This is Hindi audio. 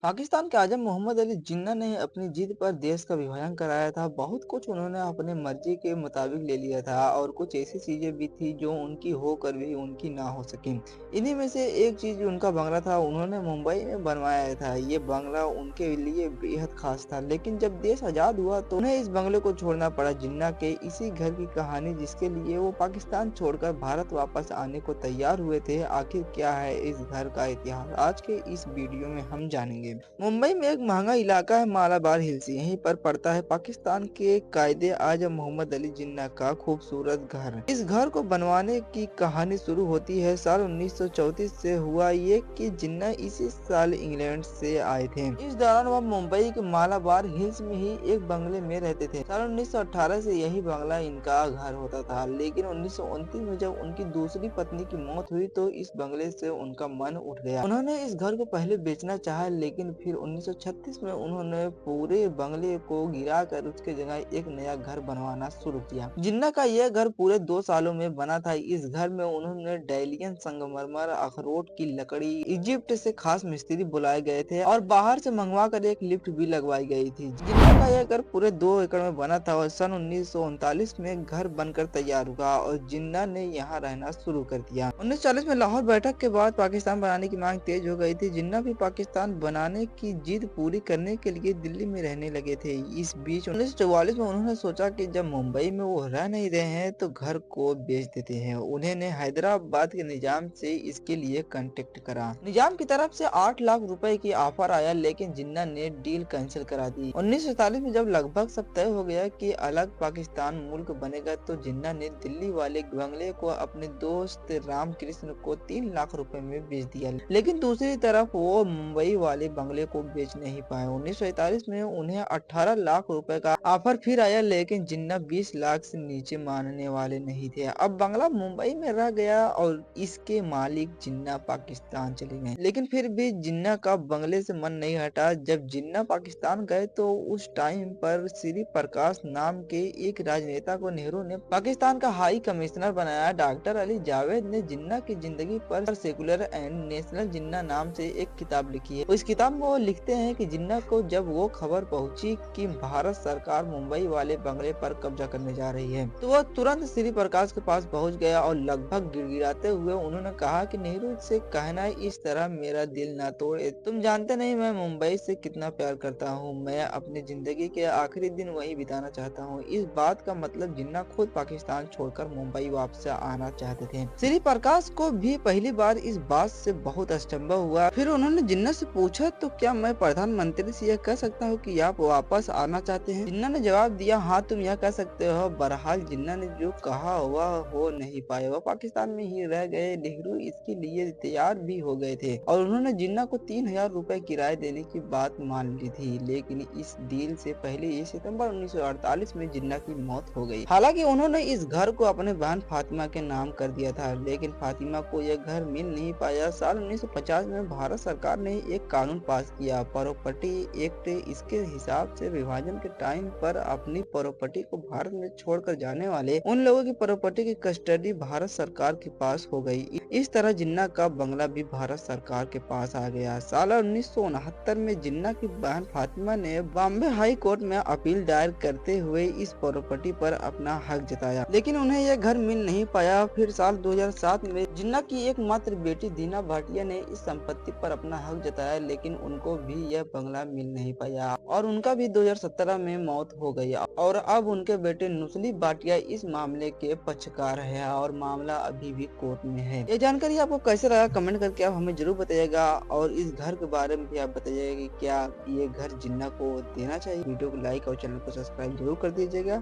पाकिस्तान के आज़म मोहम्मद अली जिन्ना ने अपनी जिद पर देश का विभाजन कराया था। बहुत कुछ उन्होंने अपने मर्जी के मुताबिक ले लिया था और कुछ ऐसी चीजें भी थी जो उनकी होकर भी उनकी ना हो सकी। इन्हीं में से एक चीज उनका बंगला था, उन्होंने मुंबई में बनवाया था। ये बंगला उनके लिए बेहद खास था, लेकिन जब देश आजाद हुआ तो उन्हें इस बंगले को छोड़ना पड़ा। जिन्ना के इसी घर की कहानी, जिसके लिए वो पाकिस्तान छोड़कर भारत वापस आने को तैयार हुए थे। आखिर क्या है इस घर का इतिहास, आज के इस वीडियो में हम जानेंगे। मुंबई में एक महंगा इलाका है मालाबार हिल्स, यहीं पर पड़ता है पाकिस्तान के कायदे आजम मोहम्मद अली जिन्ना का खूबसूरत घर। इस घर को बनवाने की कहानी शुरू होती है साल 1934 से। हुआ ये कि जिन्ना इसी साल इंग्लैंड से आए थे। इस दौरान वह मुंबई के मालाबार हिल्स में ही एक बंगले में रहते थे। साल 1918 से यही बंगला इनका घर होता था, लेकिन 1929 में जब उनकी दूसरी पत्नी की मौत हुई तो इस बंगले से उनका मन उठ गया। उन्होंने इस घर को पहले बेचना चाहा, लेकिन फिर 1936 में उन्होंने पूरे बंगले को गिराकर उसके जगह एक नया घर बनवाना शुरू किया। जिन्ना का यह घर पूरे 2 सालों में बना था। इस घर में उन्होंने डायलियन, संगमरमर, अखरोट की लकड़ी, इजिप्ट से खास मिस्त्री बुलाए गए थे और बाहर से मंगवा कर एक लिफ्ट भी लगवाई गई थी। जिन्ना का यह घर पूरे 2 एकड़ में बना था और सन 1939 में घर बनकर तैयार हुआ और जिन्ना ने यहाँ रहना शुरू कर दिया। 1940 में लाहौर बैठक के बाद पाकिस्तान बनाने की मांग तेज हो गई थी। जिन्ना भी पाकिस्तान बनाने की जिद पूरी करने के लिए दिल्ली में रहने लगे थे। इस बीच 1944 में उन्होंने सोचा कि जब मुंबई में वो रह नहीं रहे हैं तो घर को बेच देते हैं। उन्होंने हैदराबाद के निजाम से इसके लिए कांटेक्ट करा। निजाम की तरफ से 8 लाख रुपए की ऑफर आया, लेकिन जिन्ना ने डील कैंसिल करा दी। 1947 में जब लगभग सब तय हो गया कि अलग पाकिस्तान मुल्क बनेगा तो जिन्ना ने दिल्ली वाले बंगले को अपने दोस्त रामकृष्ण को 3 लाख रुपए में बेच दिया, लेकिन दूसरी तरफ वो मुंबई वाले बंगले को बेच नहीं पाए। 1947 में उन्हें 18 लाख रुपए का ऑफर फिर आया, लेकिन जिन्ना 20 लाख से नीचे मानने वाले नहीं थे। अब बंगला मुंबई में रह गया और इसके मालिक जिन्ना पाकिस्तान चले गए, लेकिन फिर भी जिन्ना का बंगले से मन नहीं हटा। जब जिन्ना पाकिस्तान गए तो उस टाइम पर श्री प्रकाश नाम के एक राजनेता को नेहरू ने पाकिस्तान का हाई कमिश्नर बनाया। डॉक्टर अली जावेद ने जिन्ना की जिंदगी पर सेकुलर एंड नेशनल जिन्ना नाम से एक किताब लिखी है। इस किताब में वो लिखते हैं कि जिन्ना को जब वो खबर पहुंची कि भारत सरकार मुंबई वाले बंगले पर कब्जा करने जा रही है तो वह तुरंत श्री प्रकाश के पास पहुंच गया और लगभग गिड़गिड़ाते हुए उन्होंने कहा कि नेहरू से कहना इस तरह मेरा दिल ना तोड़े। तुम जानते नहीं मैं मुंबई से कितना प्यार करता हूँ। मैं अपनी जिंदगी के आखिरी दिन वहीं बिताना चाहता हूँ। इस बात का मतलब जिन्ना खुद पाकिस्तान छोड़कर मुंबई वापस आना चाहते थे। श्री प्रकाश को भी पहली बार इस बात से बहुत अचंभा हुआ। फिर उन्होंने जिन्ना से पूछा तो क्या मैं प्रधानमंत्री से यह कह सकता हूँ कि आप वापस आना चाहते हैं? जिन्ना ने जवाब दिया, हाँ तुम यह कह सकते हो। बहरहाल जिन्ना ने जो कहा वह हो नहीं पाए, वह पाकिस्तान में ही रह गए। नेहरू इसके लिए तैयार भी हो गए थे और उन्होंने जिन्ना को 3,000 रुपए किराए देने की बात मान ली थी, लेकिन इस डील से पहले ही सितंबर 1948 में जिन्ना की मौत हो गई। हालांकि उन्होंने इस घर को अपने बहन फातिमा के नाम कर दिया था, लेकिन फातिमा को यह घर मिल नहीं पाया। साल 1950 में भारत सरकार ने एक कानून पास किया, प्रॉपर्टी एक्ट। इसके हिसाब से विभाजन के टाइम पर अपनी प्रॉपर्टी को भारत में छोड़कर जाने वाले उन लोगों की प्रॉपर्टी की कस्टडी भारत सरकार के पास हो गई। इस तरह जिन्ना का बंगला भी भारत सरकार के पास आ गया। साल 1969 में जिन्ना की बहन फातिमा ने बॉम्बे हाई कोर्ट में अपील दायर करते हुए इस प्रॉपर्टी पर अपना हक जताया, लेकिन उन्हें यह घर मिल नहीं पाया। फिर साल 2007 में जिन्ना की एकमात्र बेटी दीना भाटिया ने इस संपत्ति पर अपना हक जताया, लेकिन उनको भी यह बंगला मिल नहीं पाया और उनका भी 2017 में मौत हो गई। और अब उनके बेटे नुस्ली भाटिया इस मामले के पक्षकार है और मामला अभी भी कोर्ट में है। ये जानकारी आपको कैसे लगा कमेंट करके आप हमें जरूर बताइएगा और इस घर के बारे में भी आप बताइएगा कि क्या ये घर जिन्ना को देना चाहिए। वीडियो को लाइक और चैनल को सब्सक्राइब जरूर कर दीजिएगा।